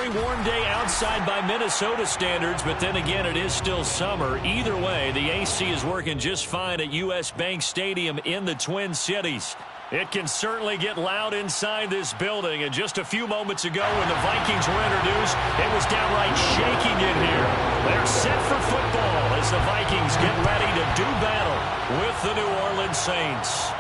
very warm day outside by Minnesota standards, but then again, it is still summer. Either way, the AC is working just fine at U.S. Bank Stadium in the Twin Cities. It can certainly get loud inside this building, and just a few moments ago when the Vikings were introduced, it was downright shaking in here. They're set for football as the Vikings get ready to do battle with the New Orleans Saints.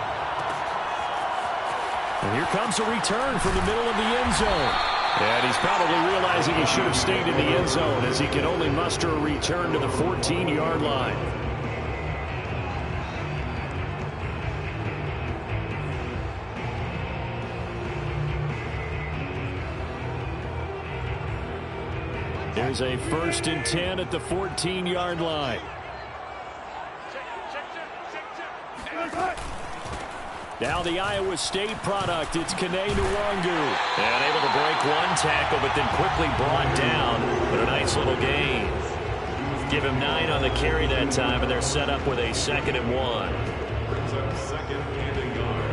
And here comes a return from the middle of the end zone. And he's probably realizing he should have stayed in the end zone as he can only muster a return to the 14-yard line. There's a 1st and 10 at the 14-yard line. Now the Iowa State product, it's Kene Nwangu. And able to break one tackle, but then quickly brought down. But a nice little gain. Give him 9 on the carry that time, and they're set up with a 2nd and 1. Brings up 2nd and a yard.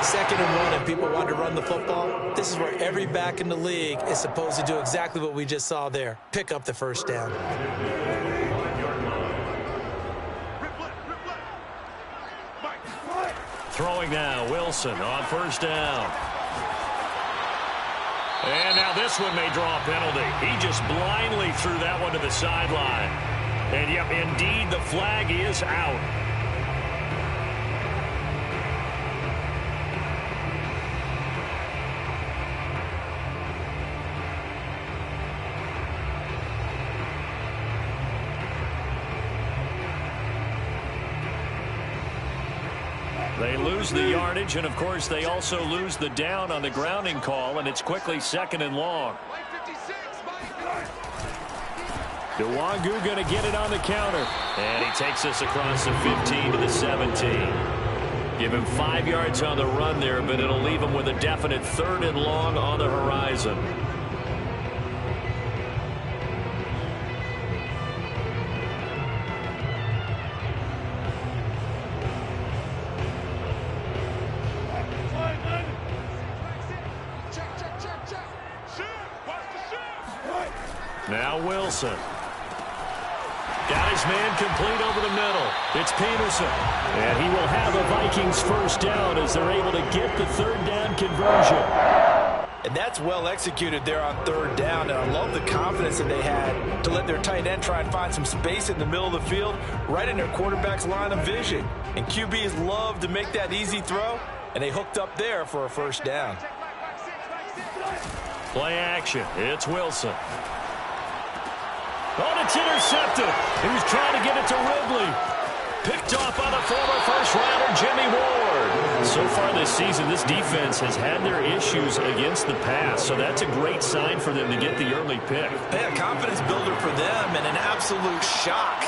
Second and 1, and people want to run the football. This is where every back in the league is supposed to do exactly what we just saw there. Pick up the first down. Throwing now, Wilson on 1st down. And now this one may draw a penalty. He just blindly threw that one to the sideline. And yep, indeed, the flag is out. They lose the yardage, and of course they also lose the down on the grounding call, and it's quickly 2nd and long. Nwangu going to get it on the counter, and he takes us across the 15 to the 17. Give him 5 yards on the run there, but it'll leave him with a definite 3rd and long on the horizon. Now Wilson. Got his man complete over the middle. It's Peterson. And he will have a Vikings 1st down as they're able to get the 3rd down conversion. And that's well executed there on 3rd down. And I love the confidence that they had to let their tight end try and find some space in the middle of the field, right in their quarterback's line of vision. And QBs love to make that easy throw, and they hooked up there for a 1st down. Play action. It's Wilson. Oh, it's intercepted. He was trying to get it to Ridley. Picked off by the former first-rounder, Jimmy Ward. So far this season, this defense has had their issues against the pass, so that's a great sign for them to get the early pick. Yeah, confidence builder for them and an absolute shock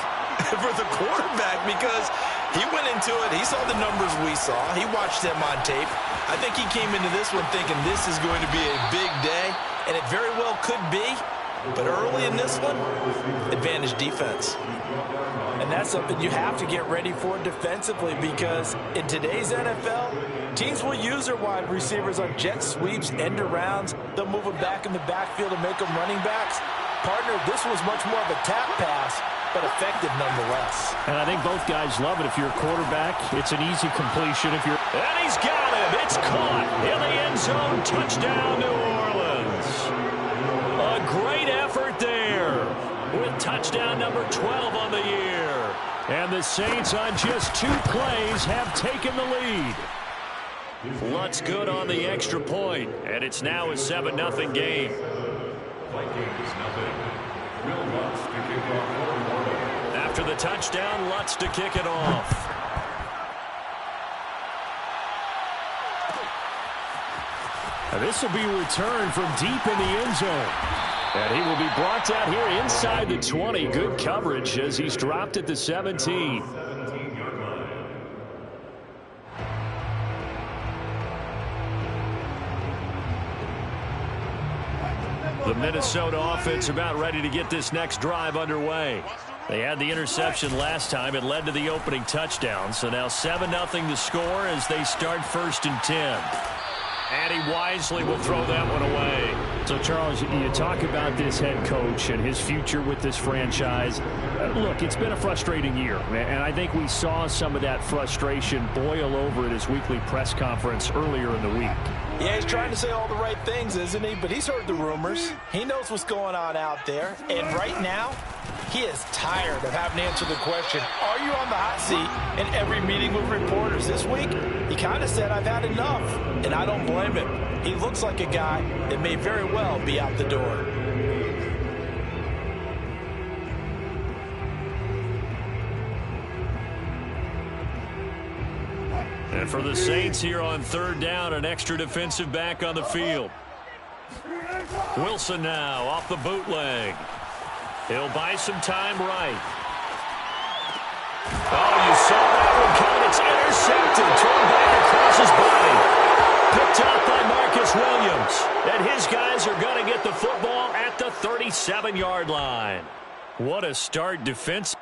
for the quarterback because he went into it. He saw the numbers we saw. He watched them on tape. I think he came into this one thinking this is going to be a big day, and it very well could be. But early in this one, advantage defense. And that's something you have to get ready for defensively because in today's NFL, teams will use their wide receivers on jet sweeps, end arounds. They'll move them back in the backfield and make them running backs. Partner, this was much more of a tap pass, but effective nonetheless. And I think both guys love it. If you're a quarterback, it's an easy completion. If you're, and he's got him. It's caught in the end zone. Touchdown, New Orleans. A great effort there with touchdown number 12 on the year. And the Saints on just 2 plays have taken the lead. Lutz good on the extra point, and it's now a 7-0 game. Vikings nothing. Will Lutz to kick off. After the touchdown, Lutz to kick it off. And this will be returned from deep in the end zone. And he will be brought down here inside the 20. Good coverage as he's dropped at the 17. The Minnesota offense about ready to get this next drive underway. They had the interception last time. It led to the opening touchdown. So now 7-0 to score as they start 1st and 10. And he wisely will throw that one away. So, Charles, you talk about this head coach and his future with this franchise. Look, it's been a frustrating year, and I think we saw some of that frustration boil over at his weekly press conference earlier in the week. Yeah, he's trying to say all the right things, isn't he? But he's heard the rumors. He knows what's going on out there. And right now, he is tired of having to answer the question, are you on the hot seat in every meeting with reporters? This week, he kind of said, I've had enough. And I don't blame him. He looks like a guy that may very well be out the door. And for the Saints here on 3rd down, an extra defensive back on the field. Wilson now off the bootleg. He'll buy some time right. Oh, you saw that one coming. It's intercepted. Thrown back across his body. Picked up by Marcus Williams. And his guys are going to get the football at the 37-yard line. What a start defensively.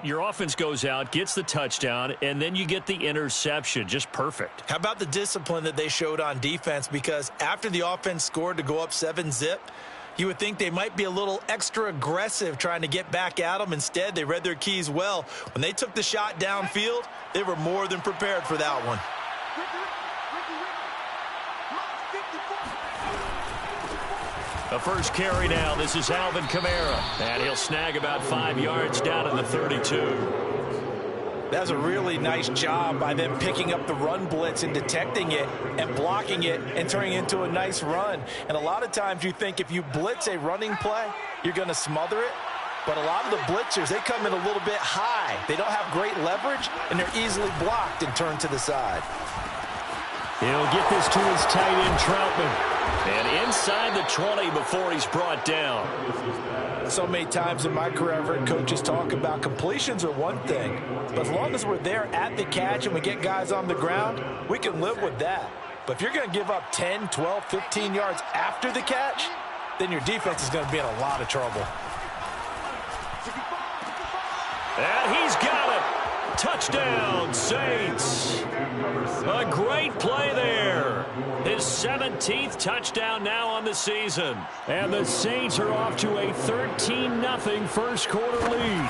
Your offense goes out, gets the touchdown, and then you get the interception. Just perfect. How about the discipline that they showed on defense? Because after the offense scored to go up 7-zip, you would think they might be a little extra aggressive trying to get back at them. Instead, they read their keys well. When they took the shot downfield, they were more than prepared for that one. The first carry now. This is Alvin Kamara. And he'll snag about 5 yards down in the 32. That's a really nice job by them picking up the run blitz and detecting it and blocking it and turning it into a nice run. And a lot of times you think if you blitz a running play, you're going to smother it. But a lot of the blitzers, they come in a little bit high. They don't have great leverage, and they're easily blocked and turned to the side. He'll get this to his tight end, Troutman. And inside the 20 before he's brought down. So many times in my career, I've heard coaches talk about completions are one thing. But as long as we're there at the catch and we get guys on the ground, we can live with that. But if you're going to give up 10, 12, 15 yards after the catch, then your defense is going to be in a lot of trouble. And he's got it. Touchdown, Saints. A great play there. His 17th touchdown now on the season. And the Saints are off to a 13-0 first quarter lead.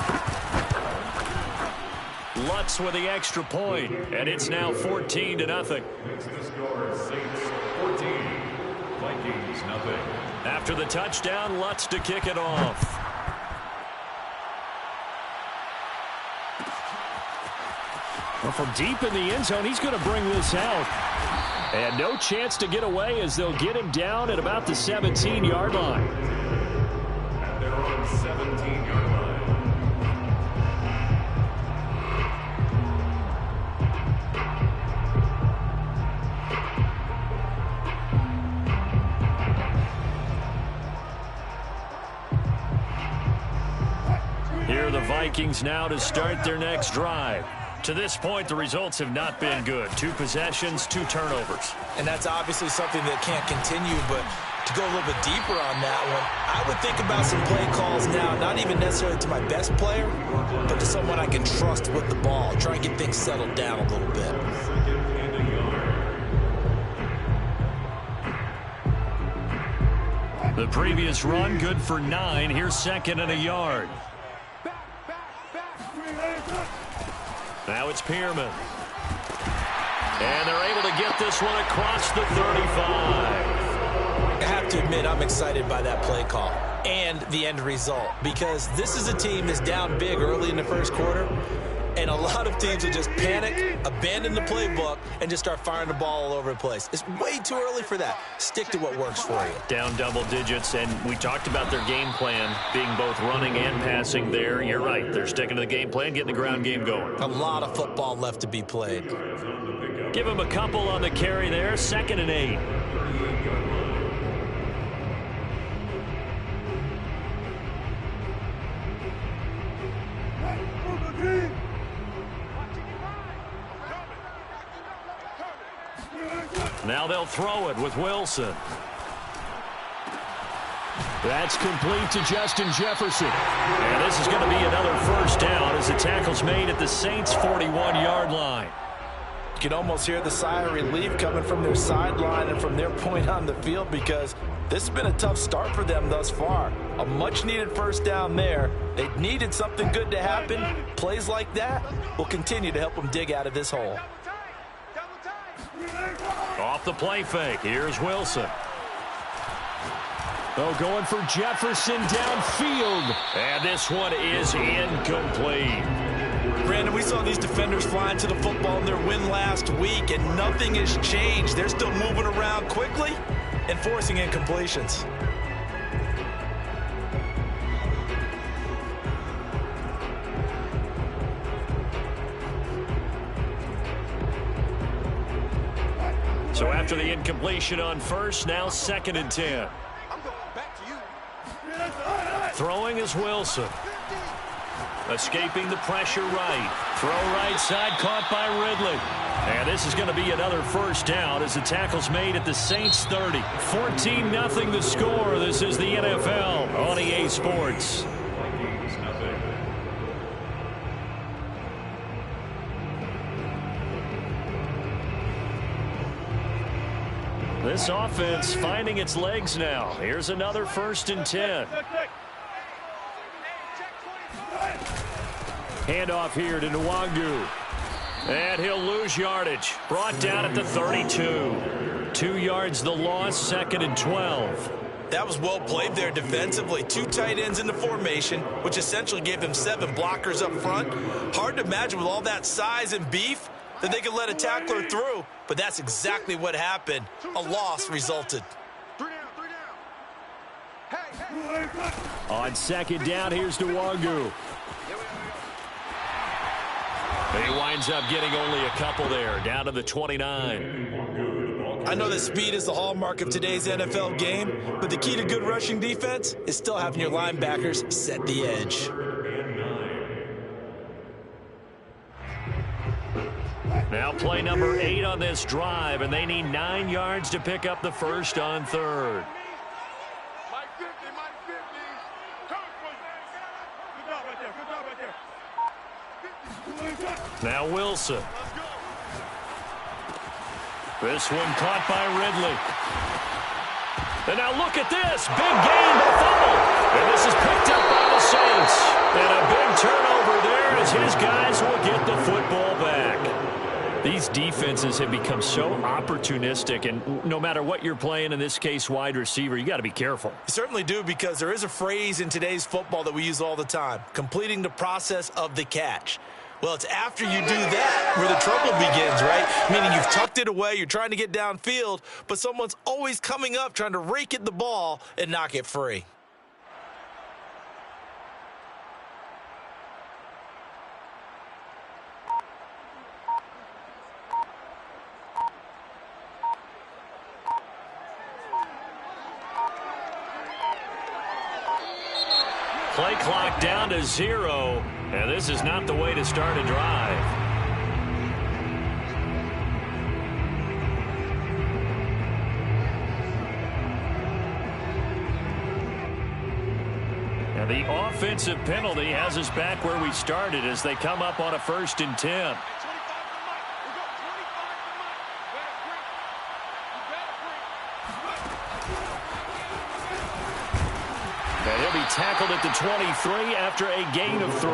Lutz with the extra point, and it's now 14-0. After the touchdown, Lutz to kick it off. Well, from deep in the end zone, he's going to bring this out. And no chance to get away as they'll get him down at about the 17-yard line. And they're on 17-yard line. Here are the Vikings now to start their next drive. To this point, the results have not been good. 2 possessions, 2 turnovers. And that's obviously something that can't continue, but to go a little bit deeper on that one, I would think about some play calls now, not even necessarily to my best player, but to someone I can trust with the ball. Try and get things settled down a little bit. The previous run, good for 9. Here's 2nd and a yard. Now it's Pierman. And they're able to get this one across the 35. I have to admit, I'm excited by that play call and the end result, because this is a team that's down big early in the first quarter, and a lot of teams will just panic, abandon the playbook, and just start firing the ball all over the place. It's way too early for that. Stick to what works for you. Down double digits, and we talked about their game plan being both running and passing there. You're right. They're sticking to the game plan, getting the ground game going. A lot of football left to be played. Give him a couple on the carry there. 2nd and 8. Now they'll throw it with Wilson. That's complete to Justin Jefferson. And this is going to be another first down as the tackle's made at the Saints' 41-yard line. You can almost hear the sigh of relief coming from their sideline and from their point on the field, because this has been a tough start for them thus far. A much-needed first down there. They needed something good to happen. Plays like that will continue to help them dig out of this hole. Off the play fake, here's Wilson. Oh, going for Jefferson downfield. And this one is incomplete. Brandon, we saw these defenders flying to the football in their win last week, and nothing has changed. They're still moving around quickly and forcing incompletions. So after the incompletion on first, now 2nd and 10. Throwing is Wilson. Escaping the pressure right. Throw right side, caught by Ridley. And this is going to be another first down as the tackle's made at the Saints' 30. 14-0 the score. This is the NFL on EA Sports. This offense finding its legs now. Here's another 1st and 10. Handoff here to Nwangu. And he'll lose yardage. Brought down at the 32. 2 yards the loss, 2nd and 12. That was well played there defensively. 2 tight ends in the formation, which essentially gave them 7 blockers up front. Hard to imagine with all that size and beef that they could let a tackler through, but that's exactly what happened. A loss resulted. On 2nd down, here's Nwangu. He winds up getting only a couple there, down to the 29. I know that speed is the hallmark of today's NFL game, but the key to good rushing defense is still having your linebackers set the edge. Now play number 8 on this drive, and they need 9 yards to pick up the first on 3rd. Now Wilson. This one caught by Ridley. And now look at this. Big gain, but fumble. And this is picked up by the Saints. And a big turnover there as his guys will get the football back. These defenses have become so opportunistic, and no matter what you're playing, in this case wide receiver, you got to be careful. You certainly do, because there is a phrase in today's football that we use all the time: completing the process of the catch. Well, it's after you do that where the trouble begins, right? Meaning you've tucked it away, you're trying to get downfield, but someone's always coming up trying to rake at the ball and knock it free. Play clock down to 0, and this is not the way to start a drive. And the offensive penalty has us back where we started as they come up on a 1st and 10. And he'll be tackled at the 23 after a gain of 3.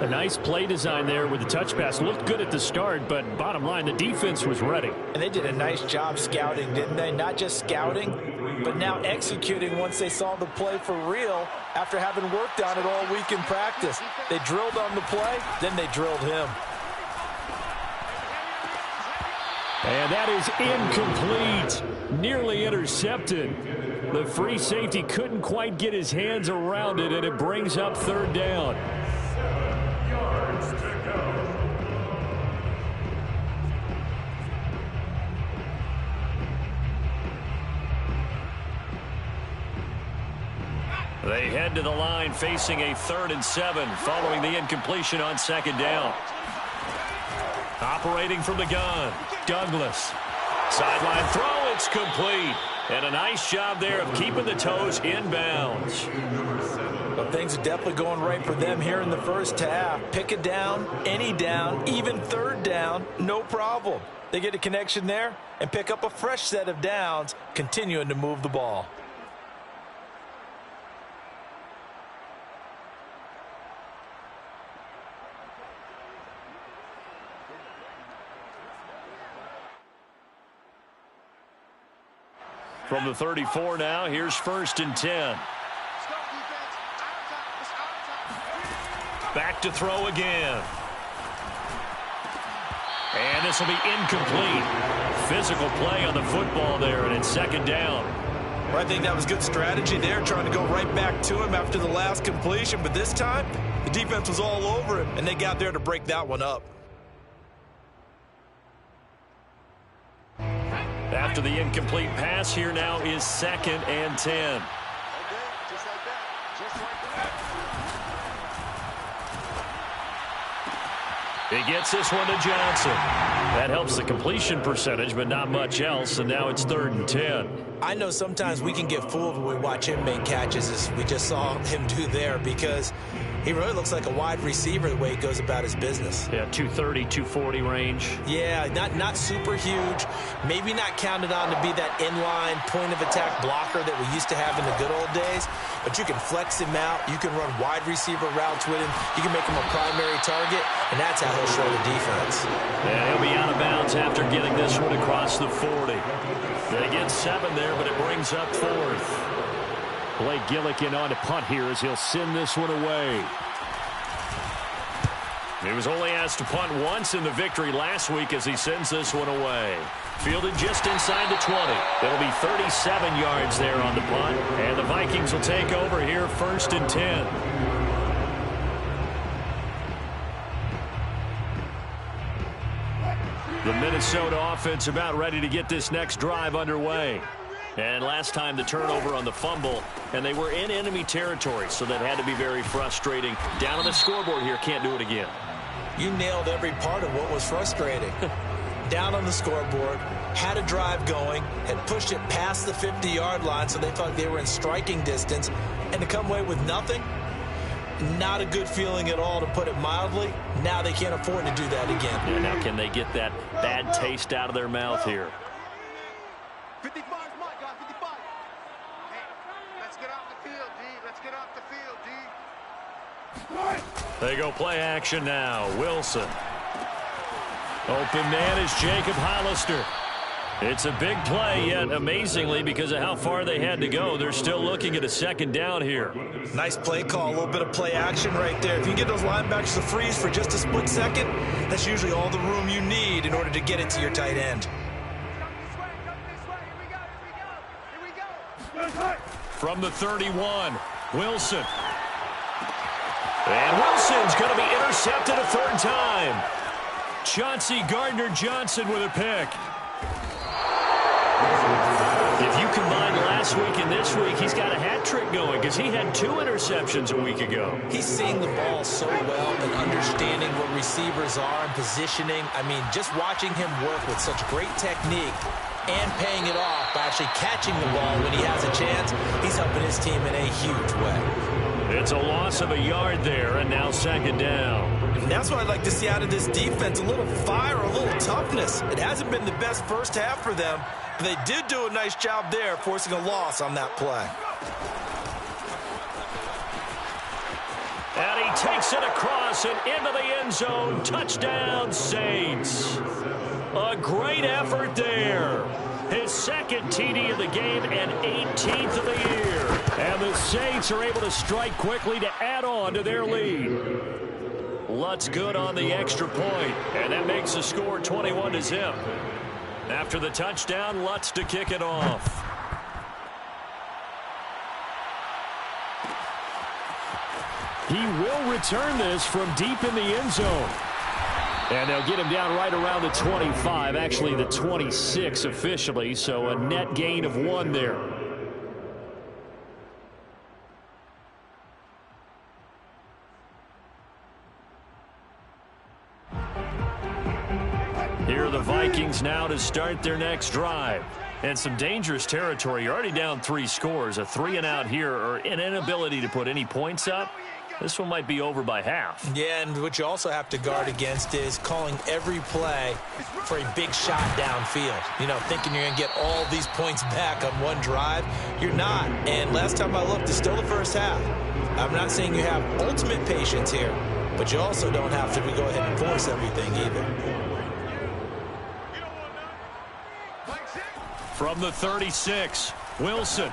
A nice play design there with the touch pass. Looked good at the start, but bottom line, the defense was ready. And they did a nice job scouting, didn't they? Not just scouting, but now executing once they saw the play for real after having worked on it all week in practice. They drilled on the play, then they drilled him. And that is incomplete. Nearly intercepted. The free safety couldn't quite get his hands around it, and it brings up 3rd down. 7 yards to go. They head to the line facing a 3rd and 7 following the incompletion on 2nd down. Operating from the gun, Douglas. Sideline throw, it's complete. And a nice job there of keeping the toes in bounds. Well, things are definitely going right for them here in the first half. Pick a down, any down, even 3rd down, no problem. They get a connection there and pick up a fresh set of downs, continuing to move the ball. From the 34 now, here's 1st and 10. Back to throw again. And this will be incomplete. Physical play on the football there, and it's 2nd down. Well, I think that was good strategy there, trying to go right back to him after the last completion. But this time, the defense was all over him, and they got there to break that one up. After the incomplete pass, here now is 2nd and 10. He gets this one to Johnson. That helps the completion percentage, but not much else, and now it's 3rd and 10. I know sometimes we can get fooled when we watch him make catches, as we just saw him do there, because he really looks like a wide receiver the way he goes about his business. Yeah, 230, 240 range. Yeah, not super huge. Maybe not counted on to be that inline point-of-attack blocker that we used to have in the good old days, but you can flex him out. You can run wide receiver routes with him. You can make him a primary target, and that's how he'll show the defense. Yeah, he'll be out of bounds after getting this one across the 40. They get 7 there, but it brings up 4th. Blake Gillikin on to punt here as he'll send this one away. He was only asked to punt once in the victory last week as he sends this one away. Fielded just inside the 20. It'll be 37 yards there on the punt, and the Vikings will take over here 1st and 10. The Minnesota offense about ready to get this next drive underway. And last time the turnover on the fumble, and they were in enemy territory, so that had to be very frustrating. Down on the scoreboard here, can't do it again. You nailed every part of what was frustrating. Down on the scoreboard, had a drive going, had pushed it past the 50-yard line, so they thought they were in striking distance, and to come away with nothing, not a good feeling at all, to put it mildly. Now they can't afford to do that again. Yeah, now can they get that bad taste out of their mouth here? 55, my God, 55. Hey, let's get off the field, D. Let's get off the field, D. They go play action now. Wilson. Open man is Jacob Hollister. It's a big play, yet amazingly, because of how far they had to go, they're still looking at a second down here. Nice play call, a little bit of play action right there. If you get those linebackers to freeze for just a split second, that's usually all the room you need in order to get it to your tight end. From the 31, Wilson. And Wilson's going to be intercepted a third time. Chauncey Gardner-Johnson with a pick. If you combine last week and this week, he's got a hat trick going because he had 2 interceptions a week ago. He's seeing the ball so well and understanding what receivers are and positioning. I mean, just watching him work with such great technique and paying it off by actually catching the ball when he has a chance, he's helping his team in a huge way. It's a loss of a yard there, and now second down. And that's what I'd like to see out of this defense, a little fire, a little toughness. It hasn't been the best first half for them, but they did do a nice job there, forcing a loss on that play. And he takes it across and into the end zone. Touchdown, Saints. A great effort there. His second TD of the game and 18th of the year. And the Saints are able to strike quickly to add on to their lead. Lutz good on the extra point, and that makes the score 21-0. After the touchdown, Lutz to kick it off. He will return this from deep in the end zone. And they'll get him down right around the 25, actually the 26 officially, so a net gain of 1 there. Here are the Vikings now to start their next drive. And some dangerous territory. You're already down 3 scores. A 3-and-out here, or an inability to put any points up. This one might be over by half. Yeah, and what you also have to guard against is calling every play for a big shot downfield. You know, thinking you're going to get all these points back on one drive. You're not. And last time I looked, it's still the first half. I'm not saying you have ultimate patience here, but you also don't have to go ahead and force everything either. From the 36, Wilson.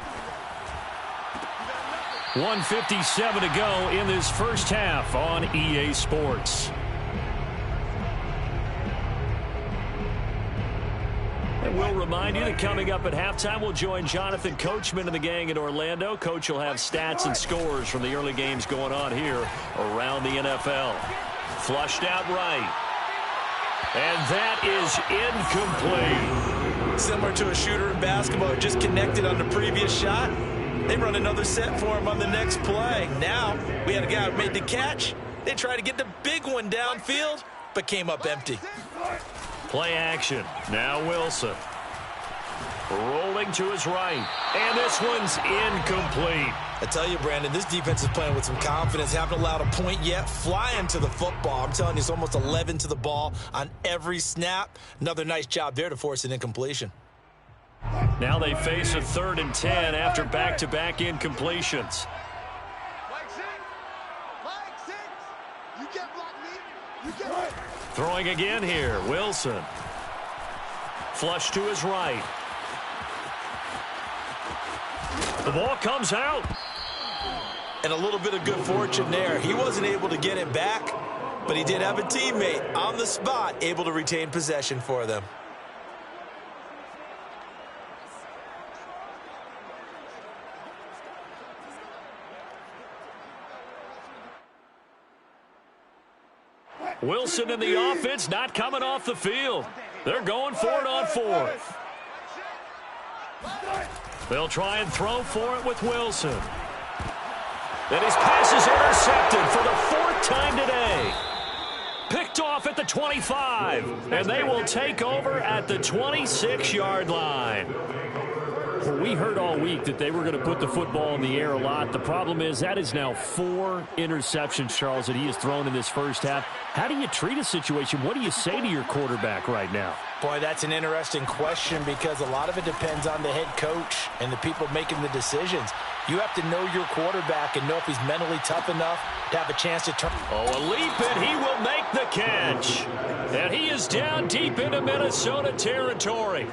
1:57 to go in this first half on EA Sports. And we'll remind you that coming up at halftime, we'll join Jonathan Coachman and the gang in Orlando. Coach will have stats and scores from the early games going on here around the NFL. Flushed out right. And that is incomplete. Similar to a shooter in basketball who just connected on the previous shot. They run another set for him on the next play. Now, we had a guy who made the catch. They tried to get the big one downfield, but came up empty. Play action. Now Wilson. Rolling to his right. And this one's incomplete. I tell you, Brandon, this defense is playing with some confidence. Haven't allowed a point yet. Flying to the football. I'm telling you, it's almost 11 to the ball on every snap. Another nice job there to force an incompletion. Now they face a 3rd and 10 after back-to-back incompletions. Throwing again here, Wilson. Flush to his right. The ball comes out. And a little bit of good fortune there. He wasn't able to get it back, but he did have a teammate on the spot able to retain possession for them. Wilson in the offense not coming off the field. They're going for it on 4th. They'll try and throw for it with Wilson. And his pass is intercepted for the 4th time today. Picked off at the 25. And they will take over at the 26-yard line. Well, we heard all week that they were going to put the football in the air a lot. The problem is that is now 4 interceptions, Charles, that he has thrown in this first half. How do you treat a situation? What do you say to your quarterback right now? Boy, that's an interesting question because a lot of it depends on the head coach and the people making the decisions. You have to know your quarterback and know if he's mentally tough enough to have a chance to turn. Oh, a leap, and he will make the catch. And he is down deep into Minnesota territory.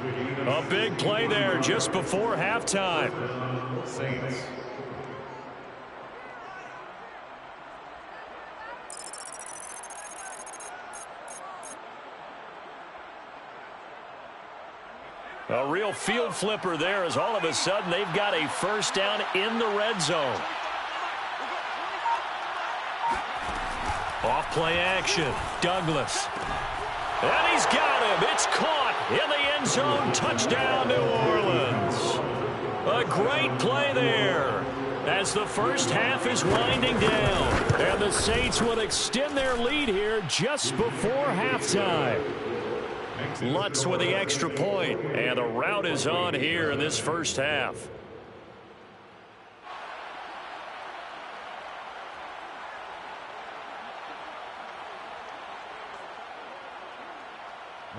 A big play there just before halftime. Saints. A real field flipper there as all of a sudden they've got a first down in the red zone. Off play action. Douglas. And he's got him. It's caught in the end zone. Touchdown, New Orleans. A great play there as the first half is winding down. And the Saints will extend their lead here just before halftime. Lutz with the extra point, and the rout is on here in this first half.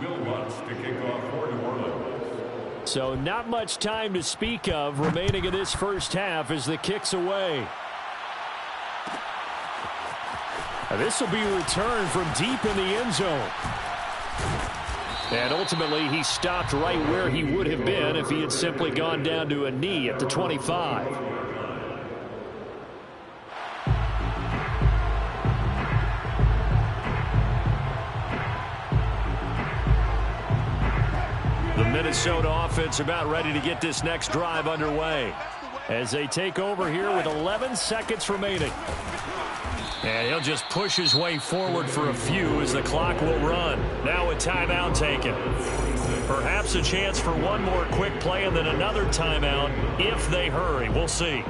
Will Lutz to kick off for New Orleans. So not much time to speak of remaining in this first half as the kick's away. This will be returned from deep in the end zone. And ultimately, he stopped right where he would have been if he had simply gone down to a knee at the 25. The Minnesota offense about ready to get this next drive underway as they take over here with 11 seconds remaining. And he'll just push his way forward for a few as the clock will run. Now a timeout taken. Perhaps a chance for one more quick play and then another timeout if they hurry. We'll see.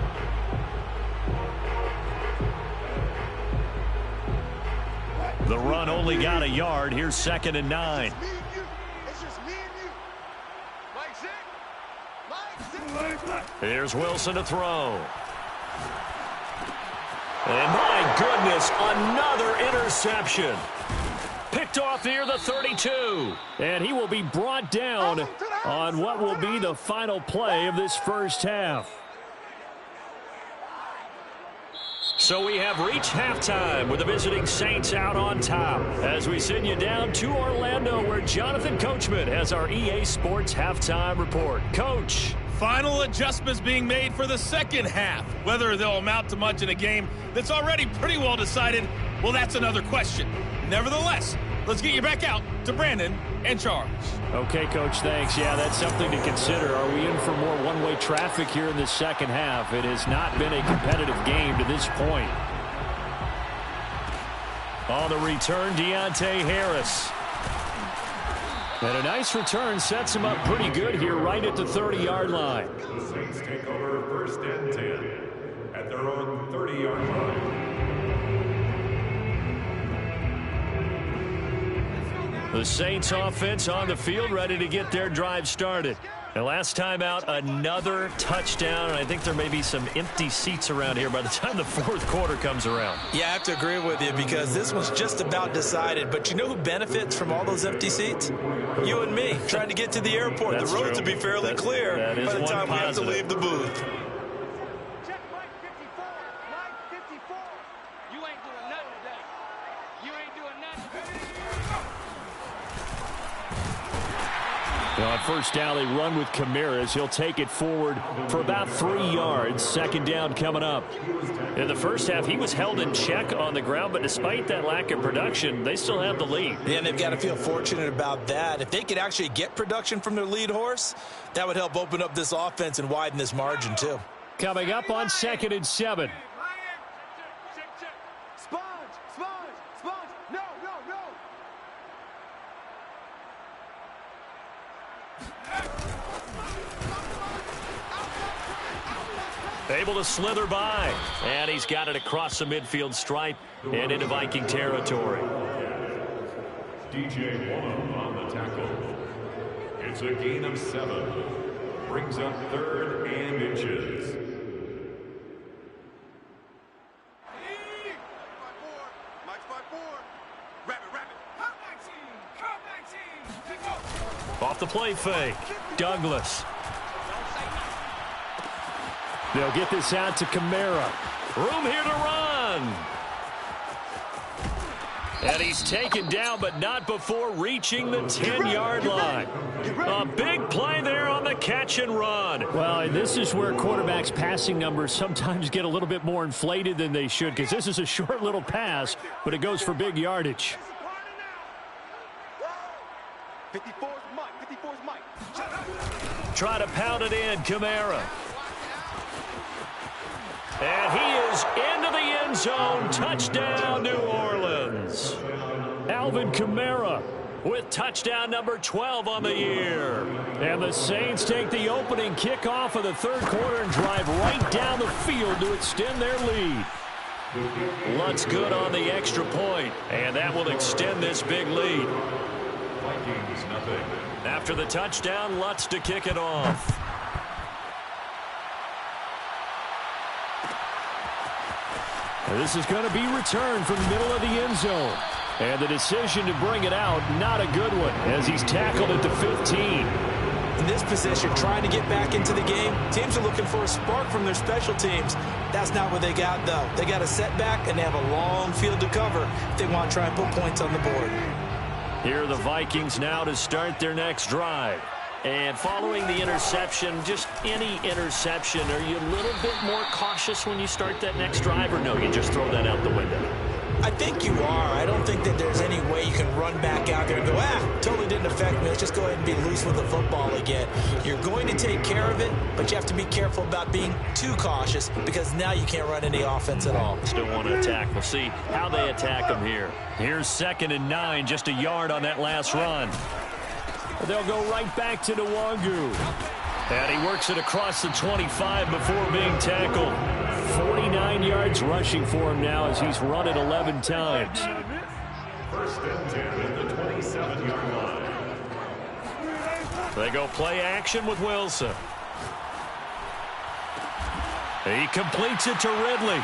The run only got a yard. Here's 2nd and 9. Here's Wilson to throw. And my goodness, another interception. Picked off near the 32. And he will be brought down on what will be the final play of this first half. So we have reached halftime with the visiting Saints out on top as we send you down to Orlando where Jonathan Coachman has our EA Sports halftime report. Coach. Final adjustments being made for the second half. Whether they'll amount to much in a game that's already pretty well decided, well, that's another question. Nevertheless, let's get you back out to Brandon and Charles. Okay, Coach, thanks. Yeah, that's something to consider. Are we in for more one-way traffic here in the second half? It has not been a competitive game to this point. On the return, Deontay Harris. And a nice return sets him up pretty good here right at the 30-yard line. The Saints take over 1st and 10 at their own 30-yard line. The Saints offense on the field ready to get their drive started. And last time out, another touchdown. And I think there may be some empty seats around here by the time the fourth quarter comes around. Yeah, I have to agree with you because this one's just about decided. But you know who benefits from all those empty seats? You and me, trying to get to the airport. That's the roads true. will be fairly clear by the time we have to positive. leave the booth. Check Mike 54. Mike 54. You ain't doing nothing today. You ain't doing nothing. On first down, they run with Kamara. He'll take it forward for about 3 yards. 2nd down coming up. In the first half, he was held in check on the ground, but despite that lack of production, they still have the lead. Yeah, and they've got to feel fortunate about that. If they could actually get production from their lead horse, that would help open up this offense and widen this margin, too. Coming up on 2nd and 7. Sponge, sponge, sponge. No, no, no. Able to slither by. And he's got it across the midfield stripe and into Viking territory. DJ Wallum on the tackle. It's a gain of 7. Brings up 3rd and inches. Mike's by 4. Rabbit, rabbit. Come back team. Come back team. Off the play fake. Douglas. They'll get this out to Kamara. Room here to run. And he's taken down, but not before reaching the 10-yard line. A big play there on the catch and run. Well, and this is where quarterbacks' passing numbers sometimes get a little bit more inflated than they should, because this is a short little pass, but it goes for big yardage. 54's Mike. Try to pound it in, Kamara. And he is into the end zone. Touchdown, New Orleans. Alvin Kamara with touchdown number 12 on the year. And the Saints take the opening kickoff of the third quarter and drive right down the field to extend their lead. Lutz good on the extra point, and that will extend this big lead. Vikings nothing. After the touchdown, Lutz to kick it off. This is going to be returned from the middle of the end zone. And the decision to bring it out, not a good one, as he's tackled at the 15. In this position, trying to get back into the game, teams are looking for a spark from their special teams. That's not what they got, though. They got a setback, and they have a long field to cover if they want to try and put points on the board. Here are the Vikings now to start their next drive. And following the interception, just any interception, are you a little bit more cautious when you start that next drive, or no, you just throw that out the window? I think you are. I don't think that there's any way you can run back out there and go, totally didn't affect me. Let's just go ahead and be loose with the football again. You're going to take care of it, but you have to be careful about being too cautious because now you can't run any offense at all. Still want to attack. We'll see how they attack them here. Here's 2nd and 9, just a yard on that last run. They'll go right back to Nwangu. And he works it across the 25 before being tackled. 49 yards rushing for him now as he's run it 11 times. 1st and 10 at the 27-yard line. They go play action with Wilson. He completes it to Ridley.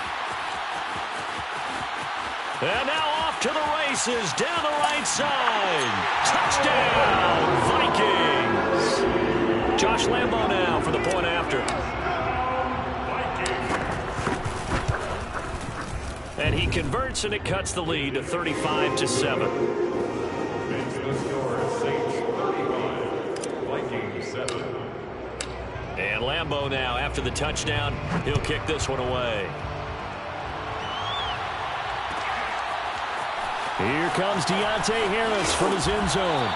And now off to the races down the right side. Touchdown, Vikings. Josh Lambo now for the point after. And he converts, and it cuts the lead to 35-7. Makes the score Saints 35, Vikings 7. And Lambo now, after the touchdown, he'll kick this one away. Here comes Deontay Harris from his end zone.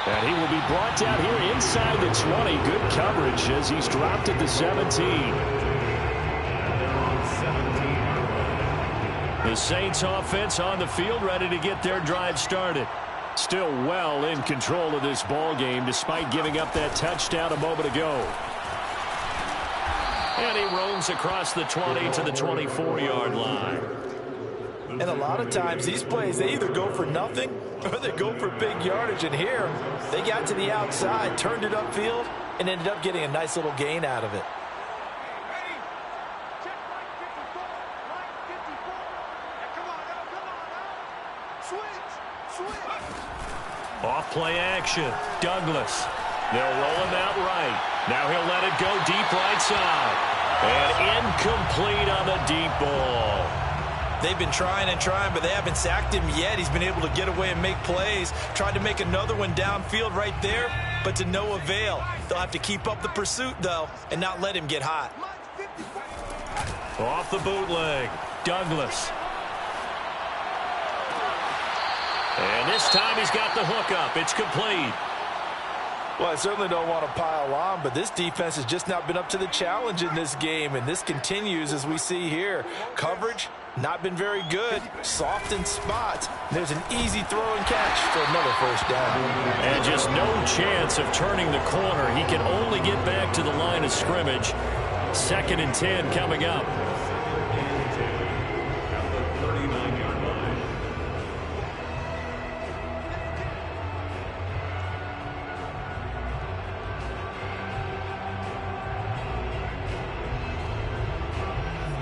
And he will be brought down here inside the 20. Good coverage as he's dropped at the 17. The Saints offense on the field, ready to get their drive started. Still well in control of this ball game despite giving up that touchdown a moment ago. And he roams across the 20 to the 24-yard line. And a lot of times these plays, they either go for nothing or they go for big yardage. And here, they got to the outside, turned it upfield, and ended up getting a nice little gain out of it. Off play action. Douglas. They'll roll him out right. Now he'll let it go deep right side. And incomplete on the deep ball. They've been trying and trying, but they haven't sacked him yet. He's been able to get away and make plays. Tried to make another one downfield right there, but to no avail. They'll have to keep up the pursuit, though, and not let him get hot. Off the bootleg. Douglas. And this time he's got the hook up. It's complete. Well, I certainly don't want to pile on, but this defense has just not been up to the challenge in this game, and this continues as we see here. Coverage, not been very good. Soft in spots. There's an easy throw and catch for another first down. And just no chance of turning the corner. He can only get back to the line of scrimmage. 2nd and 10 coming up.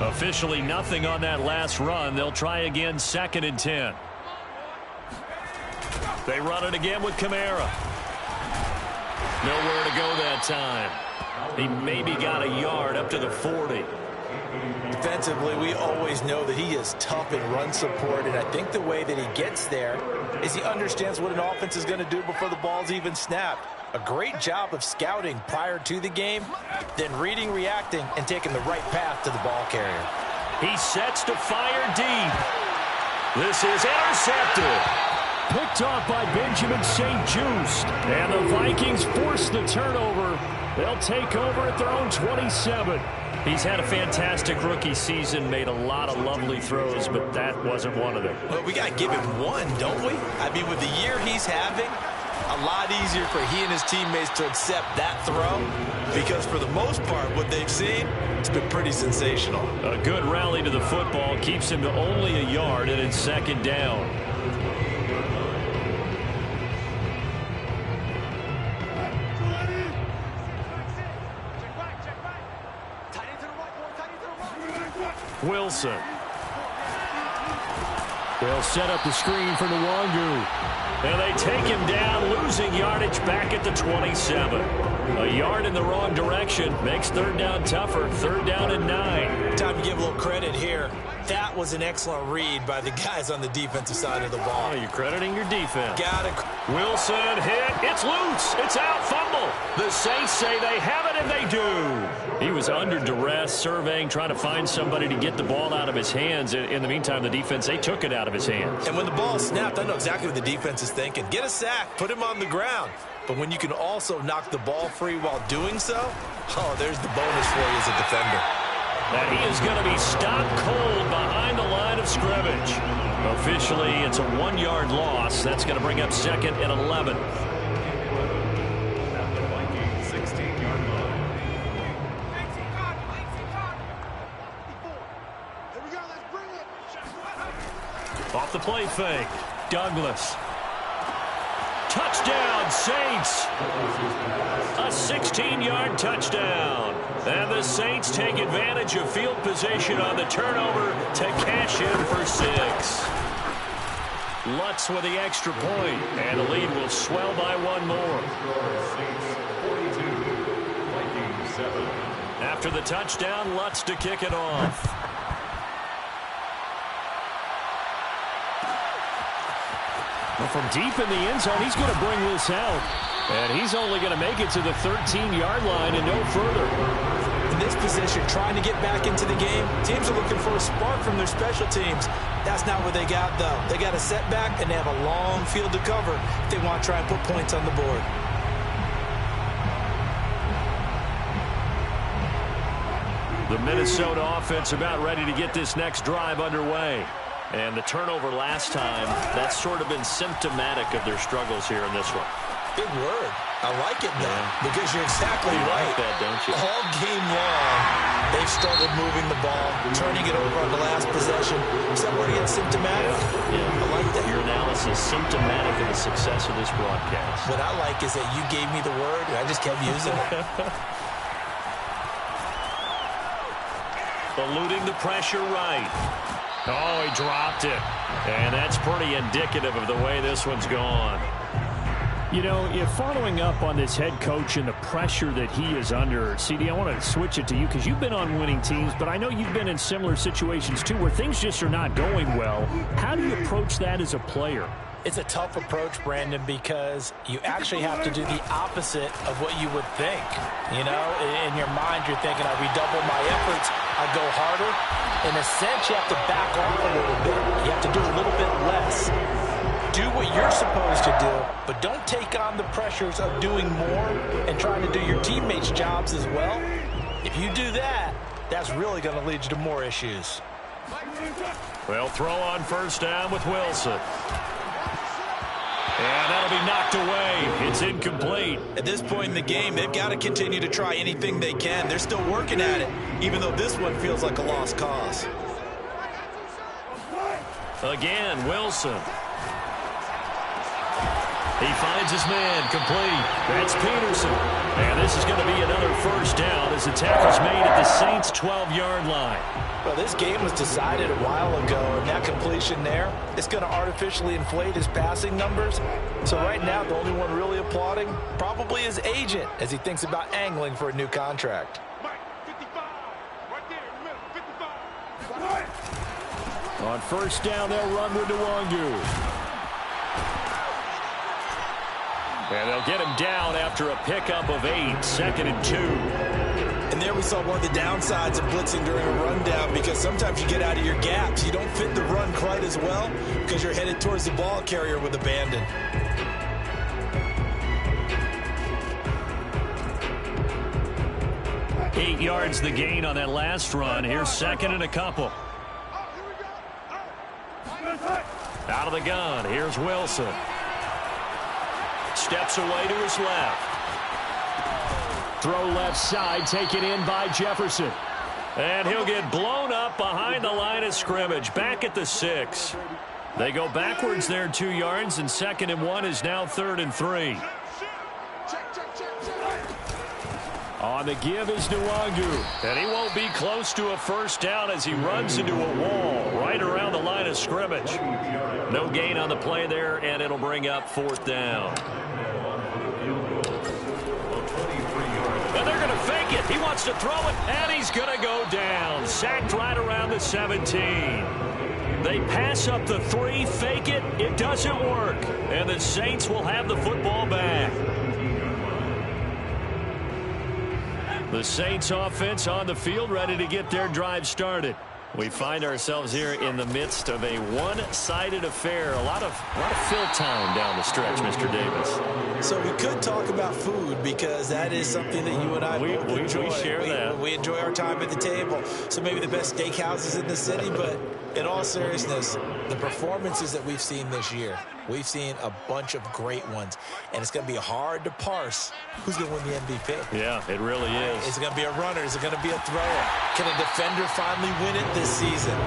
Officially nothing on that last run. They'll try again 2nd and 10. They run it again with Kamara. Nowhere to go that time. He maybe got a yard up to the 40. Defensively, we always know that he is tough in run support, and I think the way that he gets there is he understands what an offense is going to do before the ball's even snapped. A great job of scouting prior to the game, then reading, reacting, and taking the right path to the ball carrier. He sets to fire deep. This is intercepted. Picked off by Benjamin St. Just. And the Vikings force the turnover. They'll take over at their own 27. He's had a fantastic rookie season, made a lot of lovely throws, but that wasn't one of them. Well, we got to give him one, don't we? I mean, with the year he's having, a lot easier for he and his teammates to accept that throw, because for the most part, what they've seen, it's been pretty sensational. A good rally to the football keeps him to only a yard, and it's second down. Wilson. They'll set up the screen for Nwangu. And they take him down, losing yardage back at the 27. A yard in the wrong direction makes third down tougher. Third down and 9. Time to give a little credit here. That was an excellent read by the guys on the defensive side of the ball. Oh, you're crediting your defense. Got it. Wilson hit. It's loose. It's out. Fumble. The Saints say they have it, and they do. He was under duress, surveying, trying to find somebody to get the ball out of his hands. In the meantime, the defense, they took it out of his hands. And when the ball snapped, I know exactly what the defense is thinking. Get a sack. Put him on the ground. But when you can also knock the ball free while doing so, oh, there's the bonus for you as a defender. And he is going to be stopped cold behind the line of scrimmage. Officially, it's a 1-yard loss. That's going to bring up second and 11. At the Vikings 16-yard line. Off the play fake. Douglas. Touchdown, Saints. A 16-yard touchdown. And the Saints take advantage of field position on the turnover to cash in for 6. Lutz with the extra point, and the lead will swell by one more. Saints 42, Vikings 7. After the touchdown, Lutz to kick it off. Well, from deep in the end zone, he's going to bring this out. And he's only going to make it to the 13-yard line and no further. In this position, trying to get back into the game, teams are looking for a spark from their special teams. That's not what they got, though. They got a setback, and they have a long field to cover if they want to try and put points on the board. The Minnesota offense about ready to get this next drive underway. And the turnover last time, that's sort of been symptomatic of their struggles here in this one. Big word. I like it, though, because you're exactly right. Like that, don't you? All game long, they've struggled moving the ball, turning it over on the last possession. Is that word again, symptomatic? Yeah. I like that. Your analysis, symptomatic of the success of this broadcast. What I like is that you gave me the word, and I just kept using it. Eluding the pressure right. Oh, he dropped it. And that's pretty indicative of the way this one's gone. You know, if following up on this head coach and the pressure that he is under, CD, I want to switch it to you because you've been on winning teams, but I know you've been in similar situations too where things just are not going well. How do you approach that as a player? It's a tough approach, Brandon, because you actually have to do the opposite of what you would think. You know, in your mind, you're thinking, I redouble my efforts, I go harder. In a sense, you have to back off a little bit. You have to do a little bit less. Do what you're supposed to do, but don't take on the pressures of doing more and trying to do your teammates' jobs as well. If you do that, that's really going to lead you to more issues. Well, throw on first down with Wilson. And that'll be knocked away. It's incomplete. At this point in the game, they've got to continue to try anything they can. They're still working at it, even though this one feels like a lost cause. Again, Wilson. He finds his man, complete. That's Peterson. And this is going to be another first down as the tackle's made at the Saints' 12-yard line. Well, this game was decided a while ago, and that completion there is going to artificially inflate his passing numbers. So right now, the only one really applauding probably his agent as he thinks about angling for a new contract. Mike, 55. Right there in the middle, 55. On first down, they'll run with Nwangu. And they'll get him down after a pickup of 8, 2nd and 2. And there we saw one of the downsides of blitzing during a rundown, because sometimes you get out of your gaps. You don't fit the run quite as well because you're headed towards the ball carrier with abandon. Eight yards the gain on that last run. Here's 2nd and a couple. Out of the gun. Here's Wilson. Steps away to his left. Throw left side, taken in by Jefferson. And he'll get blown up behind the line of scrimmage. Back at the 6. They go backwards there 2 yards, and 2nd and 1 is now 3rd and 3. On the give is Nwangu. And he won't be close to a first down as he runs into a wall right around the line of scrimmage. No gain on the play there, and it'll bring up 4th down. And they're going to fake it. He wants to throw it, and he's going to go down. Sacked right around the 17. They pass up the 3, fake it. It doesn't work. And the Saints will have the football back. The Saints offense on the field, ready to get their drive started. We find ourselves here in the midst of a one-sided affair. A lot of fill time down the stretch, Mr. Davis. So we could talk about food, because that is something that you and I both enjoy. We share that. We enjoy our time at the table. So maybe the best steakhouses in the city, but in all seriousness, the performances that we've seen this year, we've seen a bunch of great ones, and it's going to be hard to parse who's going to win the MVP. Yeah, it really is. Is it going to be a runner? Is it going to be a thrower? Can a defender finally win it this season?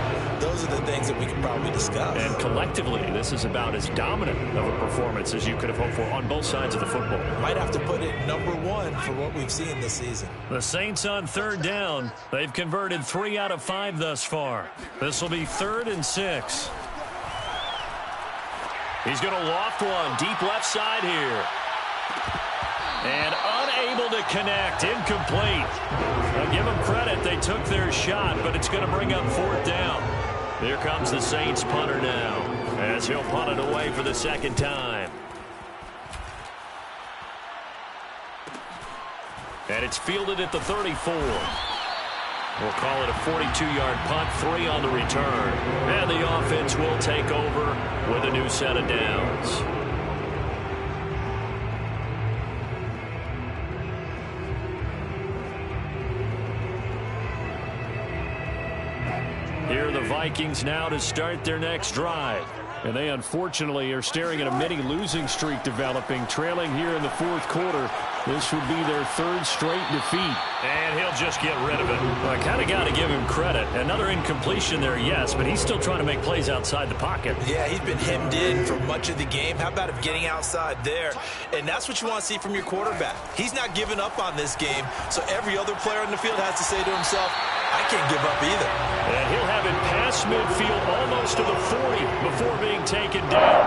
Those are the things that we can probably discuss. And collectively, this is about as dominant of a performance as you could have hoped for on both sides of the football. Might have to put it #1 for what we've seen this season. The Saints on 3rd down. They've converted 3 out of 5 thus far. This will be 3rd and 6. He's going to loft one deep left side here. And unable to connect. Incomplete. I'll give them credit. They took their shot, but it's going to bring up 4th down. Here comes the Saints punter now, as he'll punt it away for the 2nd time. And it's fielded at the 34. We'll call it a 42-yard punt, 3 on the return. And the offense will take over with a new set of downs. Here are the Vikings now to start their next drive. And they unfortunately are staring at a mini losing streak developing, trailing here in the 4th quarter. This would be their 3rd straight defeat. And he'll just get rid of it. Well, I kind of got to give him credit. Another incompletion there, yes, but he's still trying to make plays outside the pocket. Yeah, he's been hemmed in for much of the game. How about him getting outside there? And that's what you want to see from your quarterback. He's not giving up on this game, so every other player in the field has to say to himself, I can't give up either. And he'll have it past midfield almost to the 40 before being taken down.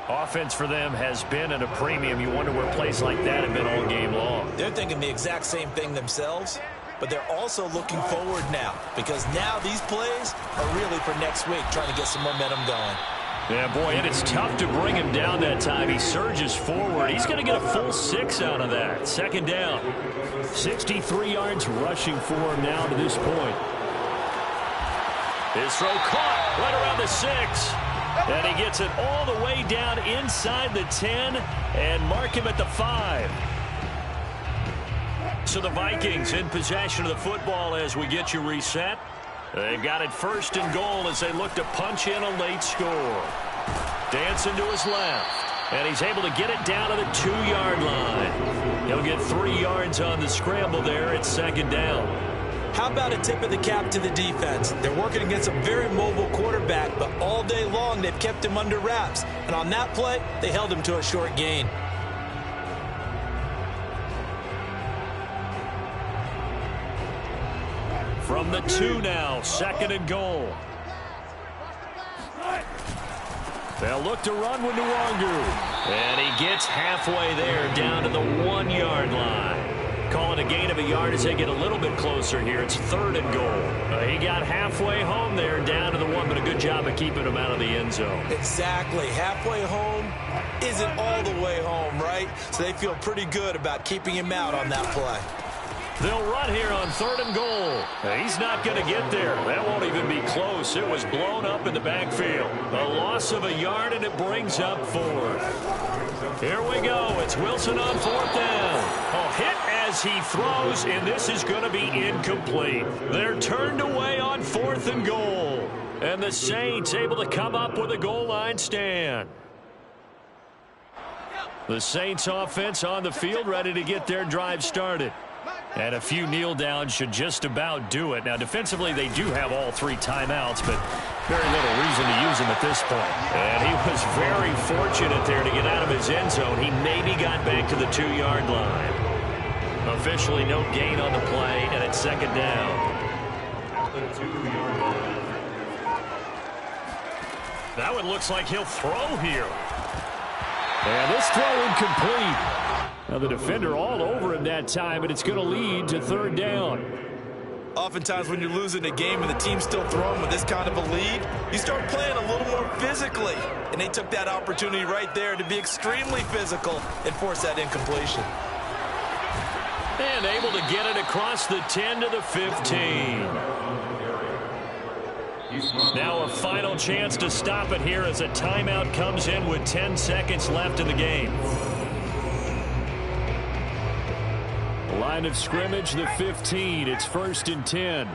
Offense for them has been at a premium. You wonder where plays like that have been all game long. They're thinking the exact same thing themselves, but they're also looking forward now, because now these plays are really for next week, trying to get some momentum going. Yeah, boy, and it's tough to bring him down that time. He surges forward. He's going to get a full 6 out of that. 2nd down. 63 yards rushing for him now to this point. His throw caught right around the 6. And he gets it all the way down inside the 10 and mark him at the 5. So the Vikings in possession of the football as we get you reset. They've got it 1st and goal as they look to punch in a late score. Dancing to his left. And he's able to get it down to the 2-yard line. He'll get 3 yards on the scramble there at 2nd down. How about a tip of the cap to the defense? They're working against a very mobile quarterback, but all day long, they've kept him under wraps. And on that play, they held him to a short gain. From the 2 now, 2nd and goal. They'll look to run with Nwangu. And he gets halfway there, down to the 1-yard line. Calling a gain of a yard as they get a little bit closer here. It's 3rd and goal. He got halfway home there, down to the 1, but a good job of keeping him out of the end zone. Exactly. Halfway home isn't all the way home, right? So they feel pretty good about keeping him out on that play. They'll run here on 3rd and goal. He's not going to get there. That won't even be close. It was blown up in the backfield. A loss of a yard, and it brings up 4th. Here we go. It's Wilson on 4th down. A hit as he throws, and this is going to be incomplete. They're turned away on 4th and goal. And the Saints able to come up with a goal line stand. The Saints offense on the field, ready to get their drive started. And a few kneel downs should just about do it. Now, defensively, they do have all 3 timeouts, but very little reason to use them at this point. And he was very fortunate there to get out of his end zone. He maybe got back to the 2-yard line. Officially, no gain on the play, and it's 2nd down. That one looks like he'll throw here. And this throw incomplete. Now the defender all over him that time, but it's going to lead to 3rd down. Oftentimes when you're losing a game and the team's still throwing with this kind of a lead, you start playing a little more physically. And they took that opportunity right there to be extremely physical and force that incompletion. And able to get it across the 10 to the 15. Now a final chance to stop it here as a timeout comes in with 10 seconds left in the game. Line of scrimmage, the 15. It's 1st and 10.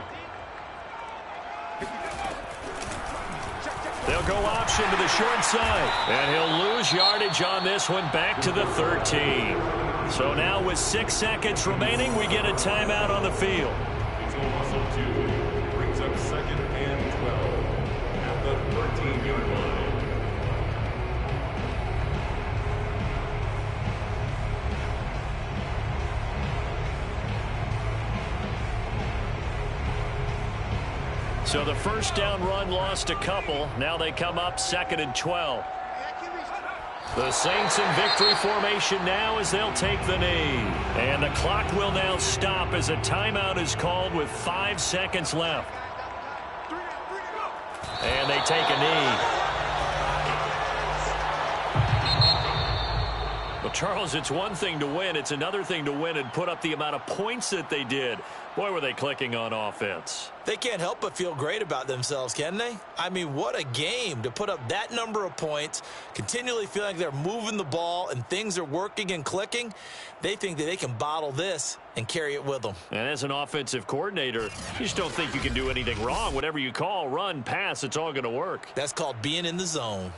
They'll go option to the short side. And he'll lose yardage on this one, back to the 13. So now with 6 seconds remaining, we get a timeout on the field. Brings up 2nd and 12 at the 13-yard line. So the 1st down run lost a couple. Now they come up 2nd and 12. The Saints in victory formation now as they'll take the knee. And the clock will now stop as a timeout is called with 5 seconds left. And they take a knee. Well, Charles, it's one thing to win. It's another thing to win and put up the amount of points that they did. Boy, were they clicking on offense. They can't help but feel great about themselves, can they? I mean, what a game to put up that number of points, continually feeling like they're moving the ball and things are working and clicking. They think that they can bottle this and carry it with them. And as an offensive coordinator, you just don't think you can do anything wrong. Whatever you call, run, pass, it's all going to work. That's called being in the zone.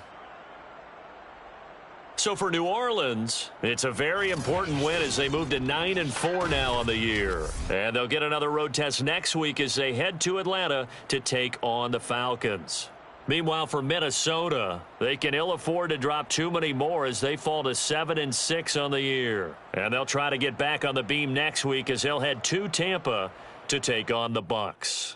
So for New Orleans, it's a very important win as they move to 9-4 now on the year. And they'll get another road test next week as they head to Atlanta to take on the Falcons. Meanwhile, for Minnesota, they can ill afford to drop too many more as they fall to 7-6 on the year. And they'll try to get back on the beam next week as they'll head to Tampa to take on the Bucs.